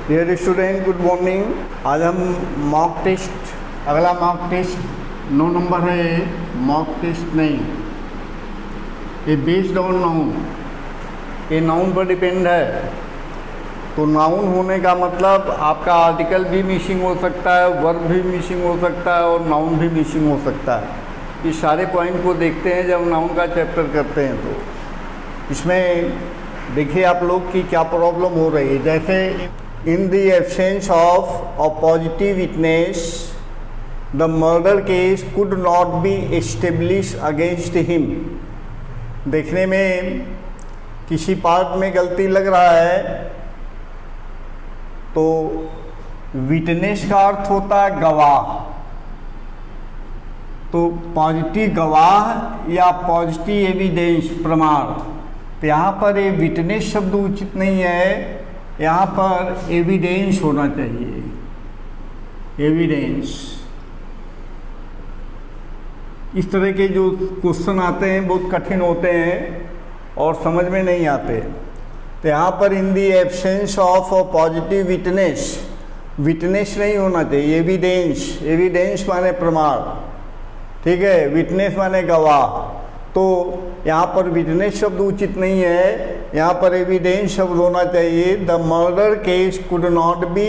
Dear student, good morning. आज हम mock test, अगला मॉक टेस्ट 9 नंबर है। मॉक टेस्ट नहीं, ये बेस्ड ऑन नाउन, ये नाउन पर डिपेंड है। तो नाउन होने का मतलब आपका आर्टिकल भी मिसिंग हो सकता है, वर्ब भी मिसिंग हो सकता है और नाउन भी मिसिंग हो सकता है। इस सारे पॉइंट को देखते हैं जब नाउन का चैप्टर करते हैं। तो इसमें देखिए आप लोग की क्या प्रॉब्लम हो रही है। जैसे in the absence of a positive witness the murder case could not be establish against him. देखने में किसी पार्ट में गलती लग रहा है तो विटनेस का अर्थ होता है गवाह। तो पॉजिटिव गवाह या पॉजिटिव एविडेंस, प्रमाण। तो यहाँ पर ये विटनेस शब्द उचित नहीं है, यहाँ पर एविडेंस होना चाहिए। एविडेंस। इस तरह के जो क्वेश्चन आते हैं बहुत कठिन होते हैं और समझ में नहीं आते। तो यहाँ पर in the absence of a positive witness, witness नहीं होना चाहिए, एविडेंस। एविडेंस माने प्रमाण, ठीक है। विटनेस माने गवाह। तो यहाँ पर विटनेस शब्द उचित नहीं है, यहाँ पर एविडेंस शब्द होना चाहिए। The murder case could not be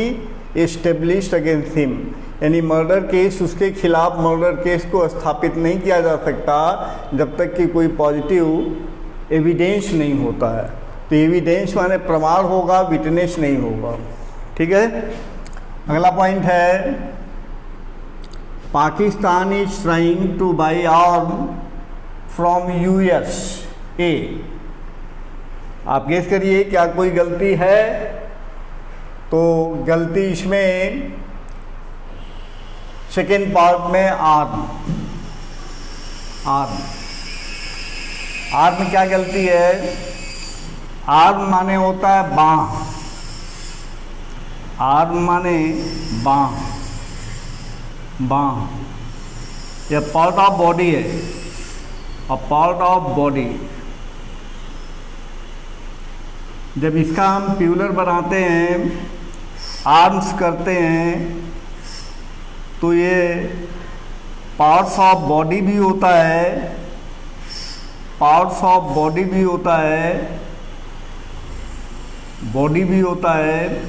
established against him, यानी मर्डर केस, उसके खिलाफ मर्डर केस को स्थापित नहीं किया जा सकता जब तक कि कोई पॉजिटिव एविडेंस नहीं होता है। तो एविडेंस माने प्रमाण होगा, विटनेस नहीं होगा, ठीक है। अगला पॉइंट है Pakistan is trying two by arm from USA। आप गेस करिए क्या कोई गलती है। तो गलती इसमें सेकेंड पार्ट में आर्म। आर्म, आर्म क्या गलती है? आर्म माने होता है बाँह। आर्म माने बाँह, बाँह। यह पार्ट ऑफ बॉडी है, अ पार्ट ऑफ बॉडी। जब इसका हम प्लूरल बनाते हैं, आर्म्स करते हैं, तो ये पार्ट्स ऑफ बॉडी भी होता है, पार्ट्स ऑफ बॉडी भी होता है, बॉडी भी होता है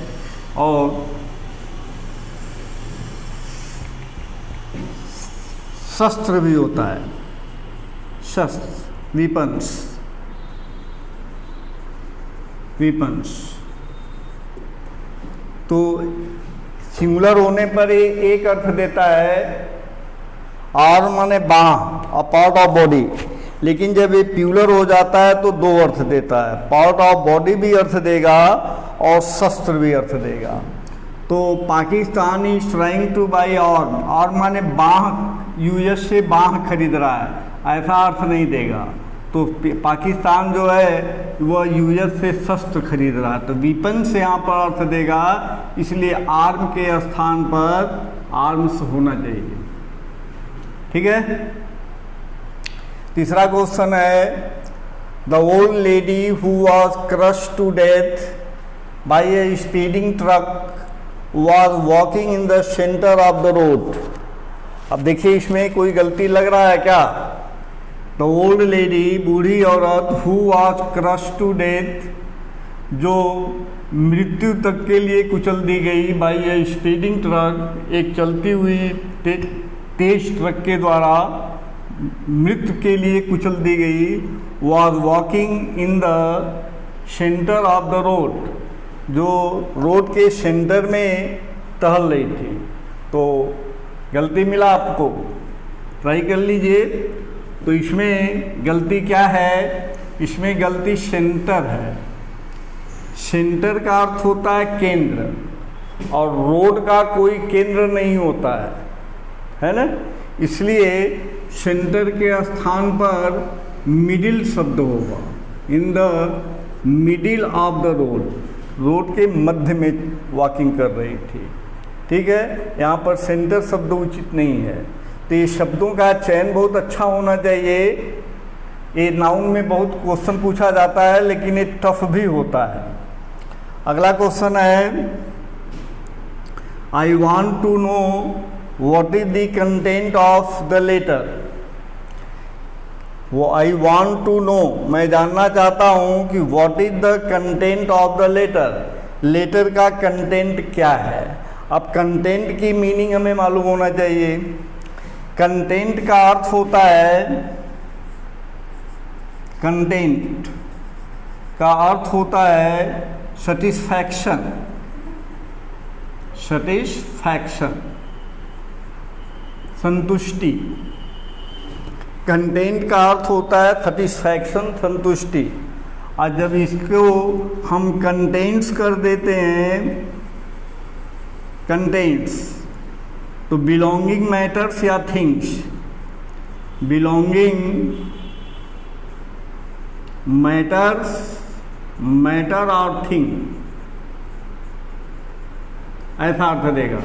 और शस्त्र भी होता है। शस्त्र, वीपन्स, वीपन्स। तो सिंगुलर होने पर ये एक अर्थ देता है, आर्म माने बाँह, अ पार्ट ऑफ बॉडी। लेकिन जब ये प्लूरल हो जाता है तो दो अर्थ देता है, पार्ट ऑफ बॉडी भी अर्थ देगा और शस्त्र भी अर्थ देगा। तो Pakistan is trying two by arm, arm माने बाँह, US से बाँह खरीद रहा है, ऐसा अर्थ नहीं देगा। तो पाकिस्तान जो है वह US से शस्त्र खरीद रहा है, तो वीपन से यहाँ पर अर्थ देगा, इसलिए आर्म के स्थान पर आर्म्स होना चाहिए, ठीक है। तीसरा क्वेश्चन है the old lady who was crushed to death by a speeding truck was walking in the centre of the road. अब देखिए इसमें कोई गलती लग रहा है क्या? द ओल्ड लेडी, बूढ़ी औरत, who was crushed to death, जो मृत्यु तक के लिए कुचल दी गई, बाई ए स्पीडिंग ट्रक, एक चलती हुई तेज ट्रक के द्वारा मृत्यु के लिए कुचल दी गई। Was walking in the centre of the road, जो रोड के सेंटर में टहल रही थी। तो गलती मिला आपको, ट्राई कर लीजिए। तो इसमें गलती क्या है? इसमें गलती सेंटर है। सेंटर का अर्थ होता है केंद्र, और रोड का कोई केंद्र नहीं होता है ना। इसलिए सेंटर के स्थान पर मिडिल शब्द होगा, in the middle of the road, road के मध्य में वॉकिंग कर रही थी, ठीक है। यहाँ पर सेंटर शब्द उचित नहीं है। तो ये शब्दों का चयन बहुत अच्छा होना चाहिए। ये नाउन में बहुत क्वेश्चन पूछा जाता है, लेकिन ये टफ भी होता है। अगला क्वेश्चन है I want to know what is the content of the letter. वो आई वॉन्ट टू नो, मैं जानना चाहता हूँ कि what is the content of the letter, letter का कंटेंट क्या है। अब कंटेंट की मीनिंग हमें मालूम होना चाहिए। कंटेंट का अर्थ होता है, कंटेंट का अर्थ होता है सेटिस्फैक्शन, सेटिस्फैक्शन, संतुष्टि। कंटेंट का अर्थ होता है सेटिस्फैक्शन, संतुष्टि। और जब इसको हम कंटेंट्स कर देते हैं, कंटेंट्स, तो बिलोंगिंग मैटर्स या थिंग्स, बिलोंगिंग मैटर्स, मैटर और थिंग, ऐसा अर्थ देगा।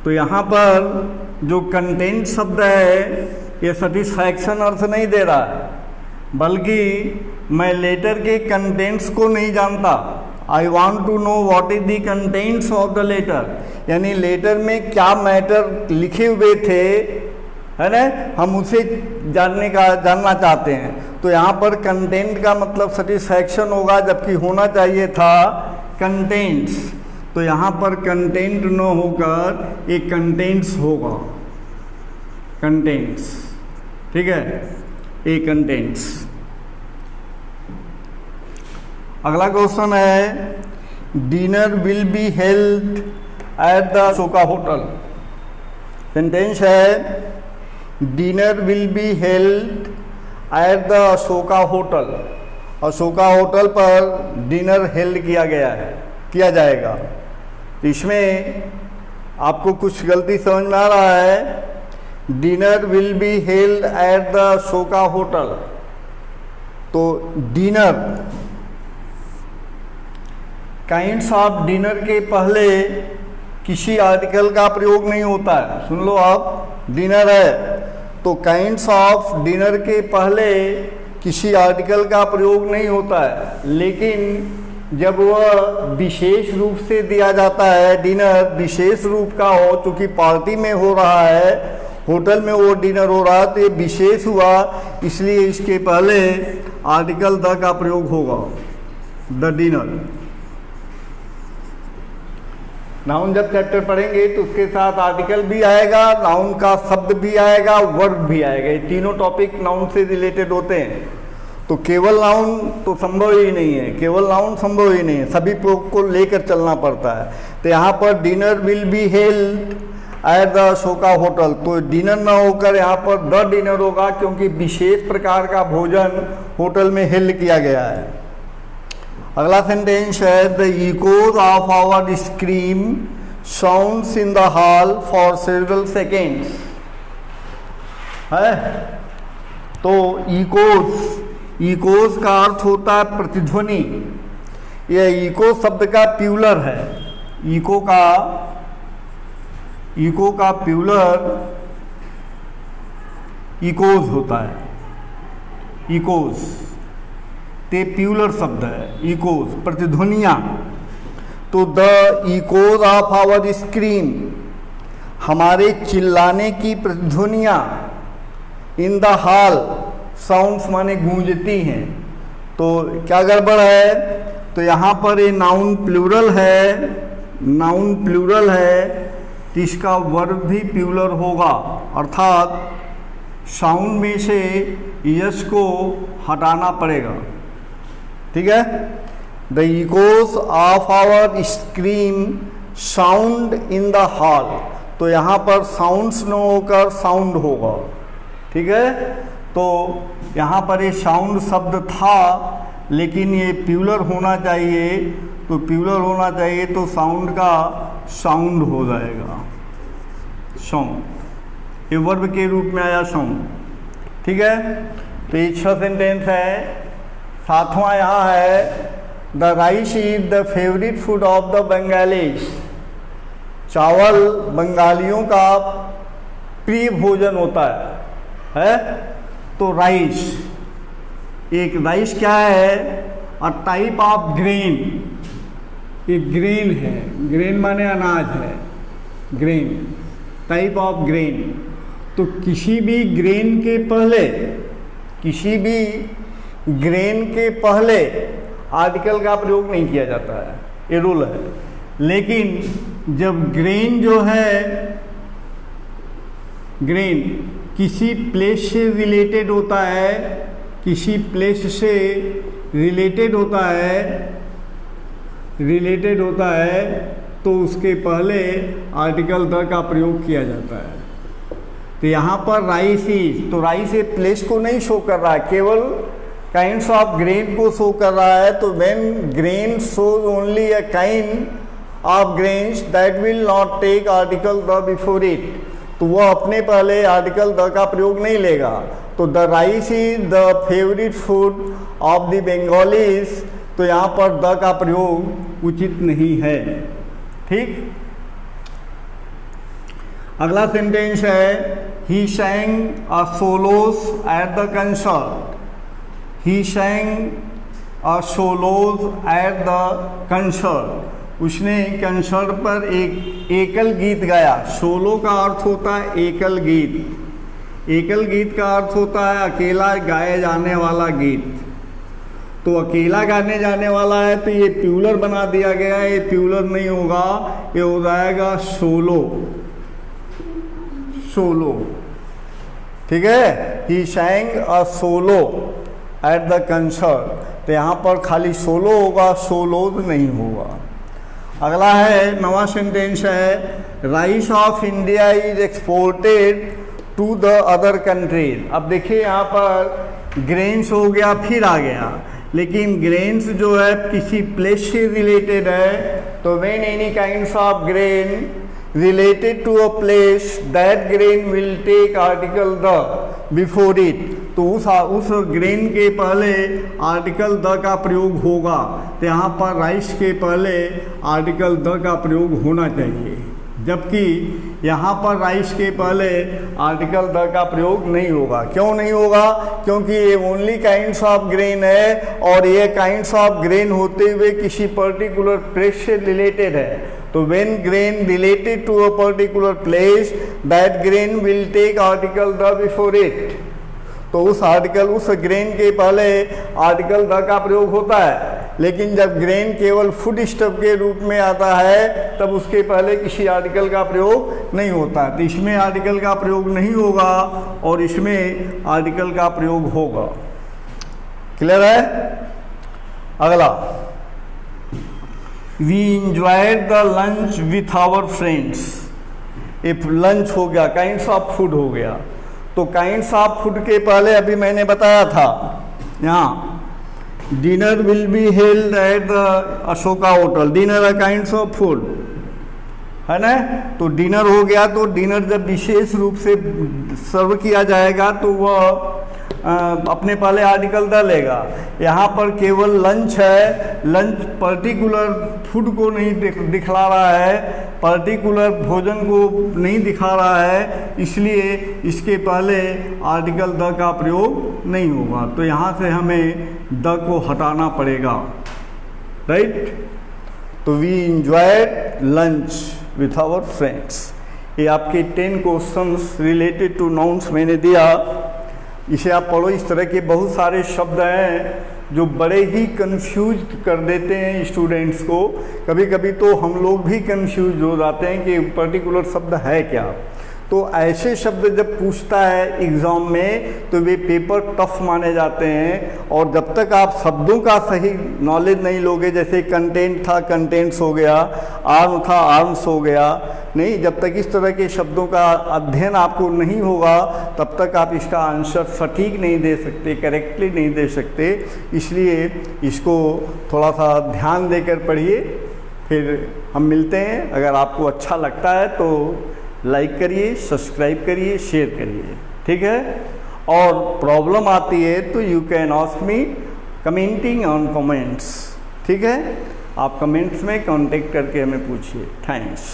तो यहाँ पर जो कंटेंट शब्द है ये सेटिस्फैक्शन अर्थ नहीं दे रहा है, बल्कि मैं लेटर के कंटेंट्स को नहीं जानता। I want to know what is the contents of the letter, यानी लेटर में क्या मैटर लिखे हुए थे, है ना, हम उसे जानना चाहते हैं। तो यहाँ पर कंटेंट का मतलब सेटिस्फैक्शन होगा, जबकि होना चाहिए था कंटेंट्स। तो यहाँ पर कंटेंट न होकर एक कंटेंट्स होगा, कंटेंट्स, ठीक है, ए कंटेंट्स। अगला क्वेश्चन है, dinner will be held at the Ashoka hotel. Sentence है, dinner will be held at the Ashoka hotel. Ashoka hotel पर डिनर हेल्ड किया गया है, किया जाएगा। इसमें आपको कुछ गलती समझ में आ रहा है। Dinner will be held at the Ashoka hotel, तो डिनर, काइंड्स ऑफ डिनर के पहले किसी आर्टिकल का प्रयोग नहीं होता है। सुन लो आप, डिनर है तो काइंड्स ऑफ डिनर के पहले किसी आर्टिकल का प्रयोग नहीं होता है, लेकिन जब वह विशेष रूप से दिया जाता है, डिनर विशेष रूप का हो, चूँकि पार्टी में हो रहा है, होटल में वो डिनर हो रहा है, तो ये विशेष हुआ, इसलिए इसके पहले आर्टिकल द का प्रयोग होगा, द डिनर। नाउन जब चैप्टर पढ़ेंगे तो उसके साथ आर्टिकल भी आएगा, नाउन का शब्द भी आएगा, वर्ब भी आएगा। ये तीनों टॉपिक नाउन से रिलेटेड होते हैं। तो केवल नाउन तो संभव ही नहीं है, केवल नाउन संभव ही नहीं है, सभी को लेकर चलना पड़ता है। तो यहाँ पर dinner will be held at the Ashoka hotel, तो डिनर ना होकर यहाँ पर द डिनर होगा, क्योंकि विशेष प्रकार का भोजन होटल में हेल्ड किया गया है। अगला सेंटेंस है, the echoes of our scream sounds in the hall for several seconds. है तो इकोज, इकोज का अर्थ होता है प्रतिध्वनि। यह इको शब्द का प्यूलर है। इको का प्यूलर इकोज होता है। इकोज ते प्यूलर शब्द है, इकोज प्रतिध्वनियाँ। तो the echoes of our scream, हमारे चिल्लाने की प्रतिध्वनियाँ, इन द हॉल, साउंड्स माने गूंजती हैं। तो क्या गड़बड़ है, तो यहाँ पर ये नाउन प्लूरल है, नाउन प्लूरल है, तो इसका वर्ब भी प्लूरल होगा, अर्थात साउंड में से यस को हटाना पड़ेगा। ठीक है, the echoes of our scream sound in the hall, तो यहाँ पर साउंड्स न होकर साउंड होगा। ठीक है, तो यहाँ पर ये साउंड शब्द था, लेकिन ये प्लूरल होना चाहिए, तो प्लूरल होना चाहिए तो साउंड का साउंड हो जाएगा, साउंड, ये वर्ब के रूप में आया साउंड। ठीक है, तो ये 6 सेंटेंस है। 7वां यहाँ है, the rice is the favourite food of the Bengalis. चावल बंगालियों का प्रिय भोजन होता है। तो राइस, एक राइस क्या है, अ टाइप ऑफ ग्रेन, ये ग्रेन है, ग्रेन माने अनाज है, ग्रेन, टाइप ऑफ ग्रेन। तो किसी भी ग्रेन के पहले, किसी भी ग्रेन के पहले आर्टिकल का प्रयोग नहीं किया जाता है, ये रूल है। लेकिन जब ग्रेन जो है, ग्रेन किसी प्लेस से रिलेटेड होता है, किसी प्लेस से रिलेटेड होता है, तो उसके पहले आर्टिकल द का प्रयोग किया जाता है। तो यहाँ पर राइस इज, तो राइस ए प्लेस को नहीं शो कर रहा है, केवल काइंड्स ऑफ ग्रेन को शो कर रहा है। तो when grain shows only a kind of grains that will not take article the before it, तो वह अपने पहले आर्टिकल द का प्रयोग नहीं लेगा। तो the rice is the favourite food of the Bengalis, तो यहाँ पर द का प्रयोग उचित नहीं है। ठीक, अगला सेंटेंस है ही sang a solos at the concert, he sang a solos at the concert, उसने कंसर्ट पर एक एकल गीत गाया। सोलो का अर्थ होता है एकल गीत, एकल गीत का अर्थ होता है अकेला गाए जाने वाला गीत। तो अकेला गाने जाने वाला है तो ये प्यूलर बना दिया गया है, ये प्यूलर नहीं होगा, ये हो जाएगा सोलो, सोलो। ठीक है, ही sang a solo at the concert, तो यहाँ पर खाली सोलो होगा, सोलोज नहीं होगा। अगला है, नवा सेंटेंस है rice of India is exported to the other countries. अब देखिए यहाँ पर ग्रेन्स हो गया, फिर आ गया, लेकिन ग्रेन्स जो है किसी प्लेस से रिलेटेड है। तो when any kinds of grain related to a place, that grain will take article the before it, तो उस ग्रेन के पहले आर्टिकल द का प्रयोग होगा। तो यहाँ पर राइस के पहले आर्टिकल द का प्रयोग होना चाहिए, जबकि यहाँ पर राइस के पहले आर्टिकल द का प्रयोग नहीं होगा। क्यों नहीं होगा? क्योंकि ये ओनली काइंड्स ऑफ ग्रेन है, और ये काइंड्स ऑफ ग्रेन होते हुए किसी पर्टिकुलर प्लेस से रिलेटेड है। तो when grain related to a particular place, that grain will take article the before it, तो उस ग्रेन के पहले आर्टिकल द का प्रयोग होता है। लेकिन जब ग्रेन केवल फूड स्टफ के रूप में आता है तब उसके पहले किसी आर्टिकल का प्रयोग नहीं होता है। तो इसमें आर्टिकल का प्रयोग नहीं होगा और इसमें आर्टिकल का प्रयोग होगा। क्लियर है? अगला, we enjoyed the lunch with our friends. If lunch हो गया, काइंड्स ऑफ फूड हो गया, तो काइंड्स ऑफ फूड के पहले अभी मैंने बताया था यहाँ dinner will be held at the Ashoka hotel, dinner a kinds of food है ना। तो डिनर हो गया, तो डिनर जब विशेष रूप से सर्व किया जाएगा तो वह अपने पहले आर्टिकल द लेगा। यहाँ पर केवल लंच है, लंच पर्टिकुलर फूड को नहीं दिखला रहा है, पर्टिकुलर भोजन को नहीं दिखा रहा है, इसलिए इसके पहले आर्टिकल द का प्रयोग नहीं होगा। तो यहाँ से हमें द को हटाना पड़ेगा, राइट। तो we enjoyed lunch with our friends. ये आपके 10 क्वेश्चंस रिलेटेड टू नाउन्स मैंने दिया, इसे आप पढ़ो। इस तरह के बहुत सारे शब्द हैं जो बड़े ही कंफ्यूज कर देते हैं स्टूडेंट्स को। कभी कभी तो हम लोग भी कंफ्यूज हो जाते हैं कि पर्टिकुलर शब्द है क्या। तो ऐसे शब्द जब पूछता है एग्ज़ाम में तो वे पेपर टफ माने जाते हैं, और जब तक आप शब्दों का सही नॉलेज नहीं लोगे, जैसे कंटेंट था कंटेंट्स हो गया, आर्म था आर्म्स हो गया, नहीं, जब तक इस तरह के शब्दों का अध्ययन आपको नहीं होगा तब तक आप इसका आंसर सटीक नहीं दे सकते, करेक्टली नहीं दे सकते। इसलिए इसको थोड़ा सा ध्यान देकर पढ़िए। फिर हम मिलते हैं। अगर आपको अच्छा लगता है तो लाइक करिए, सब्सक्राइब करिए, शेयर करिए, ठीक है। और प्रॉब्लम आती है तो you can ask me commenting on comments, ठीक है। आप कमेंट्स में कांटेक्ट करके हमें पूछिए। थैंक्स।